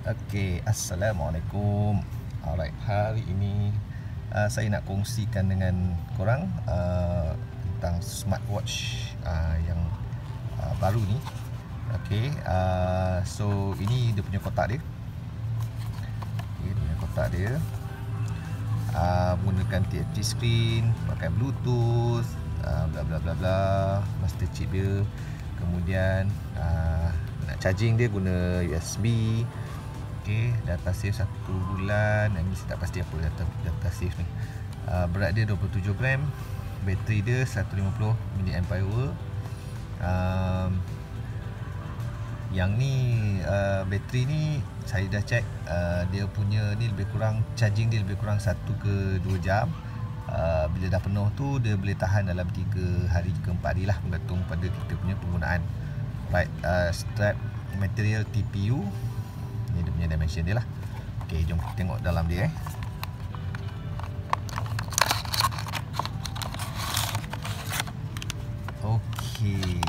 Okey, Assalamualaikum. Alright, hari ini saya nak kongsikan dengan korang tentang smartwatch yang baru ni. Okey, so ini dia punya kotak dia. Okay, dia punya kotak dia menggunakan TFT screen, pakai Bluetooth, bla bla bla bla, master chip dia. Kemudian nak charging dia guna USB. Okey, data save 1 bulan. Ini saya tak pasti apa data save ni. Berat dia 27 gram. Bateri dia 150 mAh. Yang ni bateri ni saya dah check, dia punya ni lebih kurang, charging dia lebih kurang 1 ke 2 jam. Bila dah penuh tu dia boleh tahan dalam 3 hari ke 4 hari lah, bergantung pada kita punya penggunaan. Right, strap material TPU. Ni dia punya dimension dia lah. Okey, jom kita tengok dalam dia Okey.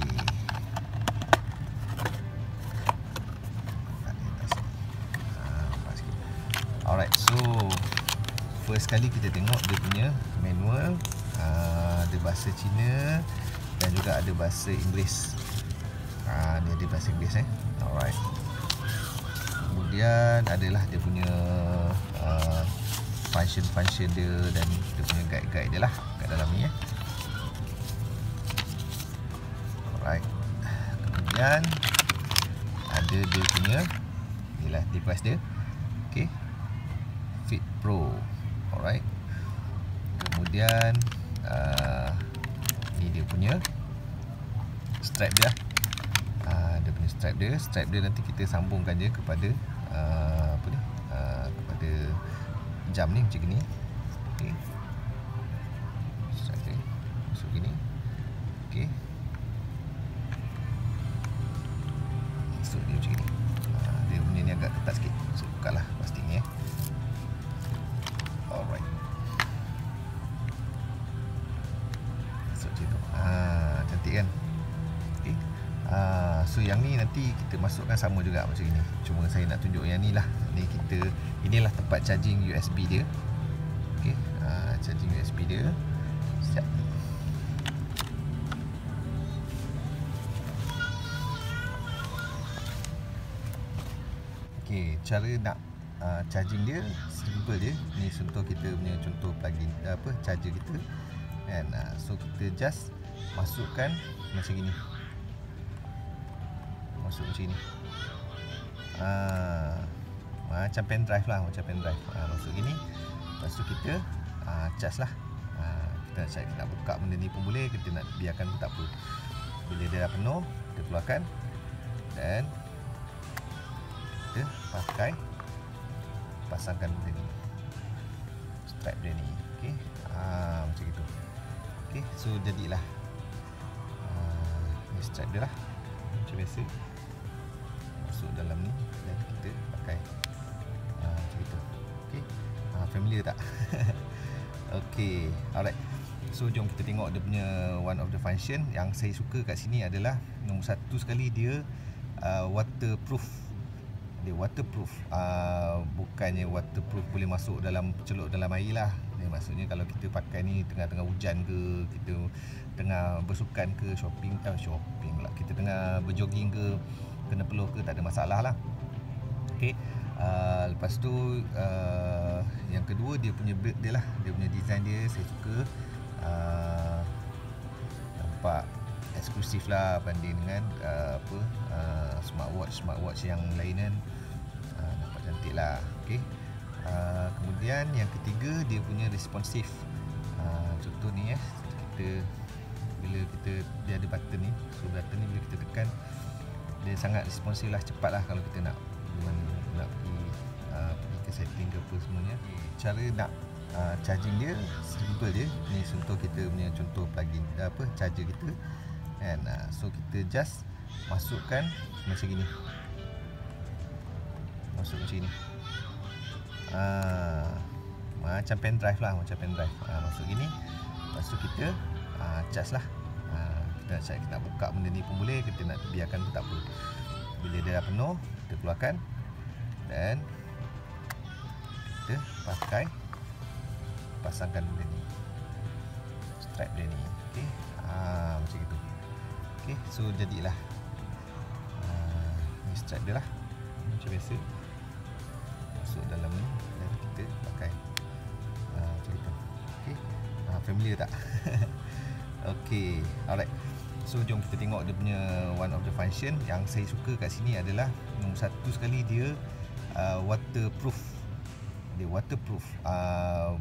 Alright, so first kali kita tengok dia punya manual. Ada bahasa Cina dan juga ada bahasa Inggeris. Ni ada bahasa Inggeris Alright. Kemudian adalah dia punya function dia dan dia punya guide-guide dia lah kat dalam ni Alright. Kemudian ada dia punya inilah device dia. Okey, Fit Pro. Alright. Kemudian ni dia punya strap dia. Dia punya strap dia nanti kita sambungkan je kepada kepada jam ni macam ni. Okey, strap dia masuk gini. Okey, masuk dia macam ni. Dia punya ni agak ketat sikit, so buka lah plastik ni Alright, masuk macam tu. Cantik kan? Okey. So yang ni nanti kita masukkan sama juga macam ini. Cuma saya nak tunjuk yang ni lah. Inilah tempat charging USB dia. Okey, charging USB dia. Sekejap. Okey, cara nak charging dia simple je. Ni contoh kita punya plug-in charger kita. And so kita just masukkan macam gini. Masuk macam ni. Macam pen drive lah, masuk gini. Lepas tu kita charge lah. Kita nak charge, nak buka benda ni pun boleh, kita nak biarkan pun tak apa. Bila dia dah penuh, kita keluarkan dan kita pasangkan benda ni, strap dia ni. Okey, macam itu. Okey, so jadilah ni strap dia lah macam biasa, masuk dalam ni dan kita pakai macam itu. Okey, familiar tak? Okey, alright. So jom kita tengok dia punya one of the function yang saya suka kat sini adalah nombor satu sekali dia waterproof. Dia waterproof. Bukannya waterproof boleh masuk dalam celup dalam air lah. Dia maksudnya kalau kita pakai ni tengah-tengah hujan ke, kita tengah bersukan ke, shopping lah, kita tengah berjogging ke, kena peluh ke, tak ada masalah lah. Okey. Lepas tu yang kedua dia punya build dia lah. Dia punya design dia saya suka. Nampak eksklusif lah banding dengan smartwatch yang lain kan. Nampak cantik lah. Okey. Kemudian yang ketiga dia punya responsif. Contoh ni bila dia ada button ni. So button ni bila kita tekan dia sangat responsif lah, cepat lah kalau kita nak pergi ke setting ke apa semuanya. Cara nak charging dia simple je. Ni contoh kita punya plug-in charger kita. And so kita just masukkan macam gini. Masuk macam ni. Macam pen drive lah, masuk gini. Lepas tu kita charge lah. Kita nak charge, kita nak buka benda ni pun boleh, kita nak biarkan pun tak apa. Bila dia dah penuh, kita keluarkan dan kita pakai pasangkan benda ni, strap dia ni. Okey, macam itu. Okey, so jadilah ni strap dia lah macam biasa, masuk dalam ni dan kita pakai macam itu. Okey, familiar tak? Okey, alright. So jom kita tengok dia punya one of the function yang saya suka kat sini adalah nombor satu sekali dia waterproof. Dia waterproof,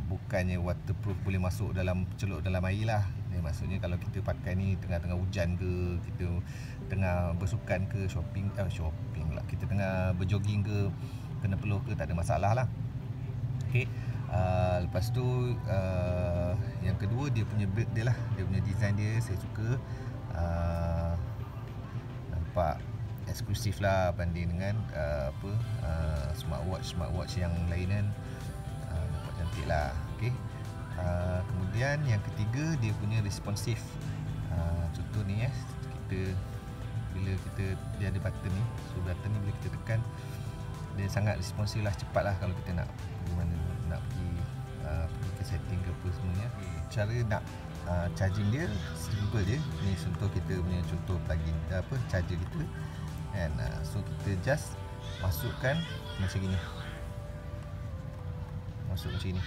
bukannya waterproof boleh masuk dalam celup dalam air lah. Maksudnya kalau kita pakai ni tengah-tengah hujan ke, kita tengah bersukan ke, shopping lah, kita tengah berjoging ke, kena peluh ke, tak ada masalah lah. Okay. Lepas tu yang kedua dia punya build dia lah, dia punya design dia saya suka. Nampak eksklusif lah banding dengan smartwatch yang lain kan. Nampak cantik lah. Okay. Kemudian yang ketiga dia punya responsif. Contoh ni bila dia ada button ni, so button ni bila kita tekan dia sangat responsif lah, cepat lah kalau kita nak pergi mana, nak pergi ke setting ke apa semuanya. Cara nak charging dia simple je. Ni contoh kita punya contoh plugin charger kita kan. So kita just masukkan macam gini, masuk macam ni,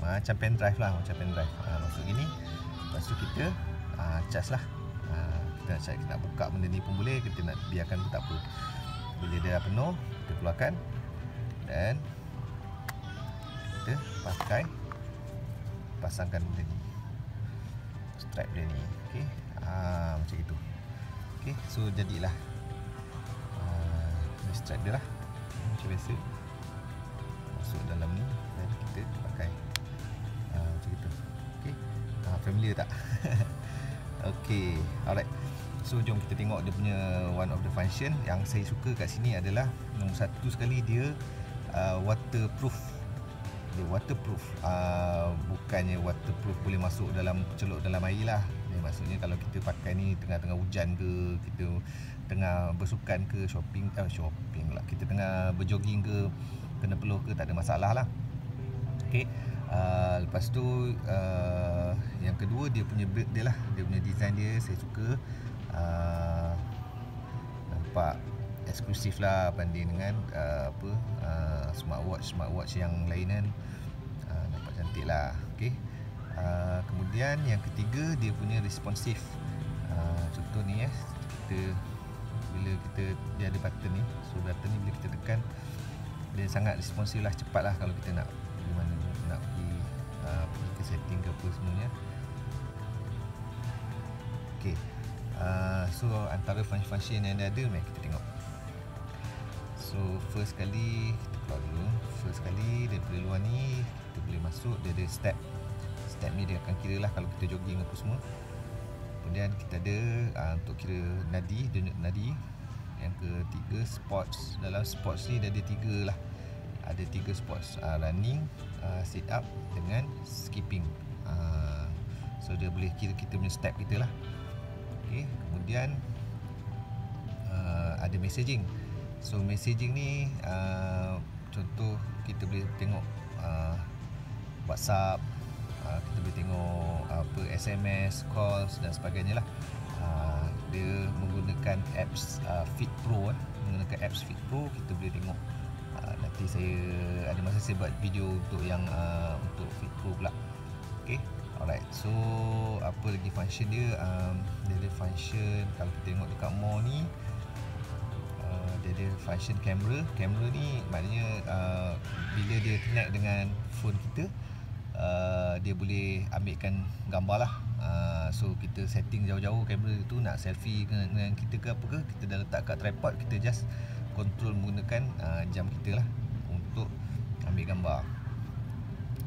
macam pen drive lah, macam pen drive. Masuk gini, lepas tu kita charge lah. Kita nak charge, kita nak buka benda ni pun boleh, kita nak biarkan pun tak apa. Bila dia dah penuh, kita keluarkan dan kita pakai pasangkan benda ni, strap dia ni. Okay. Macam itu. Okay. So jadilah strap dia lah macam biasa, masuk dalam ni dan kita pakai macam itu. Okay. Familiar tak? Okay, alright. So jom kita tengok dia punya one of the function yang saya suka kat sini adalah nombor satu sekali dia waterproof. Dia waterproof, bukannya waterproof boleh masuk dalam celup dalam air lah. Maksudnya kalau kita pakai ni tengah-tengah hujan ke, kita tengah bersukan ke, shopping lah, kita tengah berjoging ke, kena peluh ke, tak ada masalah lah. Okay. Lepas tu yang kedua dia punya build dia lah, dia punya design dia saya suka. Nampak eksklusif lah banding dengan smartwatch yang lain kan. Nampak cantik lah. Okay. Kemudian yang ketiga dia punya responsif. Contoh ni bila dia ada button ni, so button ni bila kita tekan dia sangat responsif lah, cepat lah kalau kita nak pergi mana, nak pergi ke setting ke apa semuanya. Okay. So antara function yang dia ada, mari kita tengok. So first kali kita keluar dulu. First kali daripada luar ni kita boleh masuk, dia ada step ni dia akan kira lah kalau kita jogging apa semua. Kemudian kita ada untuk kira nadi, denyut nadi. Yang ketiga sports. Dalam sports ni dia ada tiga lah, ada tiga sports, running, sit up dengan skipping. So dia boleh kira kita punya step kita lah. Okay. Kemudian ada messaging. So messaging ni contoh kita boleh tengok WhatsApp, kita boleh tengok SMS, calls dan sebagainya lah. Dia menggunakan apps Fit Pro. Menggunakan apps Fit Pro kita boleh tengok. Nanti saya ada masa saya buat video untuk yang untuk Fit Pro pula. Okay. Alright. So apa lagi function dia? Dia ada function, kalau kita tengok dekat more ni, dia ada function kamera. Kamera ni maknanya bila dia connect dengan phone kita, dia boleh ambilkan gambar lah. So kita setting jauh-jauh kamera tu, nak selfie dengan kita ke apa ke, kita dah letak kat tripod, kita just control menggunakan jam kita lah untuk ambil gambar.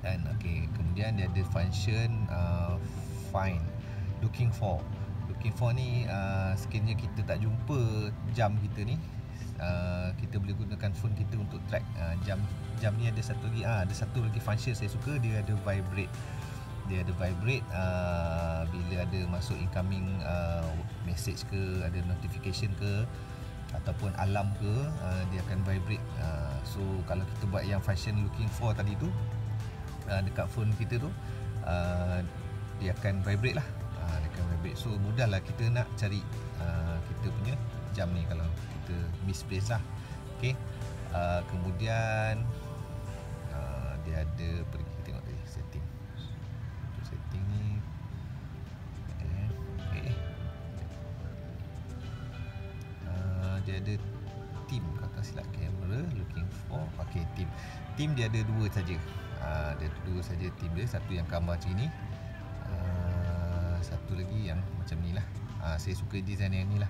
Dan okay, kemudian dia ada function find, looking for ni sekiranya kita tak jumpa jam kita ni, kita boleh gunakan phone kita untuk track jam ni. Ada satu lagi function saya suka, dia ada vibrate. Bila ada masuk incoming message ke, ada notification ke, ataupun alarm ke, dia akan vibrate. So kalau kita buat yang function looking for tadi tu, dekat phone kita tu, dia akan vibrate lah. Dia akan vibrate. So mudahlah kita nak cari kita punya jam ni kalau kita misplace lah. Okay. Kemudian dia ada, pergi kita tengok tadi setting. Untuk setting ni dia ada team, kalau tak silap, camera looking for. Okay, team dia ada dua saja. Dia ada dua saja team dia. Satu yang gambar macam ni, satu lagi yang macam ni lah. Saya suka design yang ni lah.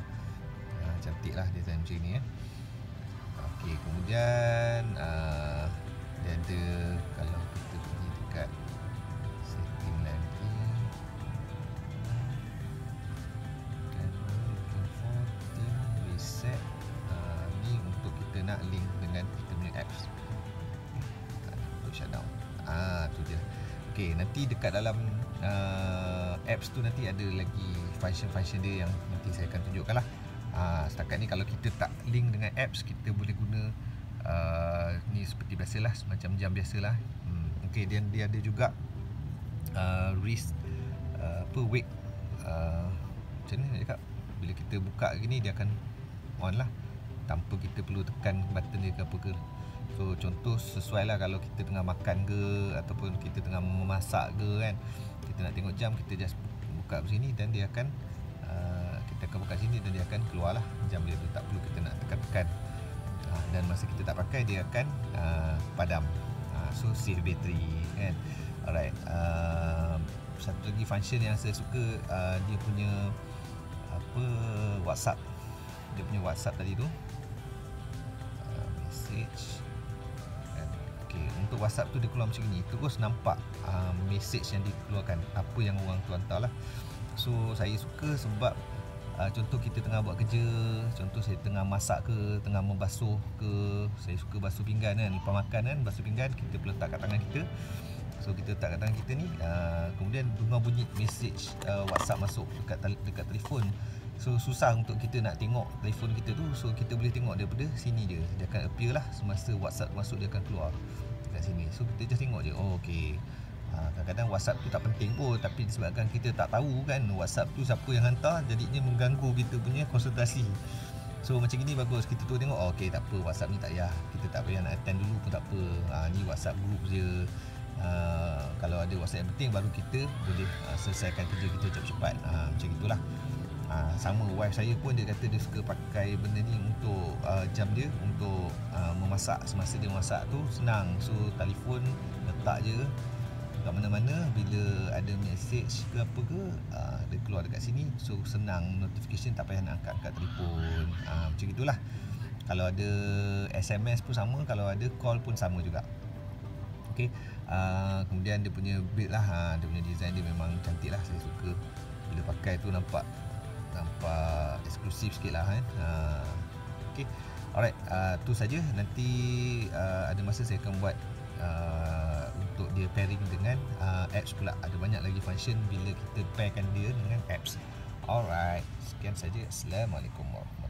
Cantik lah design macam ni. Okay, kemudian dia ada, kalau kita pergi dekat setting lagi, reset, ni untuk kita nak link dengan kita punya apps untuk shutdown. Tu dia. Okay, nanti dekat dalam apps tu nanti ada lagi function-function dia yang nanti saya akan tunjukkan lah. Setakat ni kalau kita tak link dengan apps, kita boleh guna ni seperti biasalah, semacam jam biasalah. Okay, dia ada juga wrist, wake, macam mana nak cakap, bila kita buka gini dia akan on lah tanpa kita perlu tekan button dia ke apa ke. So contoh sesuai lah kalau kita tengah makan ke, ataupun kita tengah memasak ke kan, kita nak tengok jam, kita just buka sini dan dia akan kita akan buka sini dan dia akan keluar lah jam dia tu, tak perlu kita nak tekan-tekan. Dan masa kita tak pakai dia akan padam. So save battery kan. Alright, satu lagi function yang saya suka, dia punya WhatsApp. Dia punya WhatsApp tadi tu, message. Okay, untuk WhatsApp tu dia keluar macam ni, terus nampak message yang dikeluarkan, apa yang orang tu hantar lah. So saya suka sebab contoh kita tengah buat kerja, contoh saya tengah masak ke, tengah membasuh ke, saya suka basuh pinggan kan, lepas makan kan, basuh pinggan, kita letak kat tangan kita. So kita letak kat tangan kita ni, kemudian dengar bunyi message WhatsApp masuk dekat telefon. So susah untuk kita nak tengok telefon kita tu. So kita boleh tengok daripada sini je, dia akan appear lah semasa WhatsApp masuk, dia akan keluar dekat sini. So kita just tengok je, oh okay. Kadang-kadang WhatsApp tu tak penting pun, tapi disebabkan kita tak tahu kan WhatsApp tu siapa yang hantar, jadinya mengganggu kita punya konsentrasi. So macam ni bagus, kita tu tengok, oh, okay, tak apa, WhatsApp ni tak payah, kita tak payah nak attend dulu pun tak apa. Ni WhatsApp group je. Kalau ada WhatsApp yang penting, baru kita boleh selesaikan kerja kita cepat-cepat. Macam itulah. Sama wife saya pun, dia kata dia suka pakai benda ni untuk jam dia, untuk memasak. Semasa dia masak tu senang. So telefon letak je kat mana-mana, bila ada message ke apa ke, dia keluar dekat sini. So senang, notification tak payah nak angkat telefon. Macam itulah. Kalau ada SMS pun sama, kalau ada call pun sama juga. Okay. Kemudian dia punya build lah, dia punya design dia memang cantik lah. Saya suka bila pakai tu, nampak eksklusif sikit lah kan. Okay. Alright, tu saja. Nanti ada masa saya akan buat untuk dia pairing dengan apps pula. Ada banyak lagi function bila kita pairkan dia dengan apps. Alright, sekian saja. Assalamualaikum warahmatullahi wabarakatuh.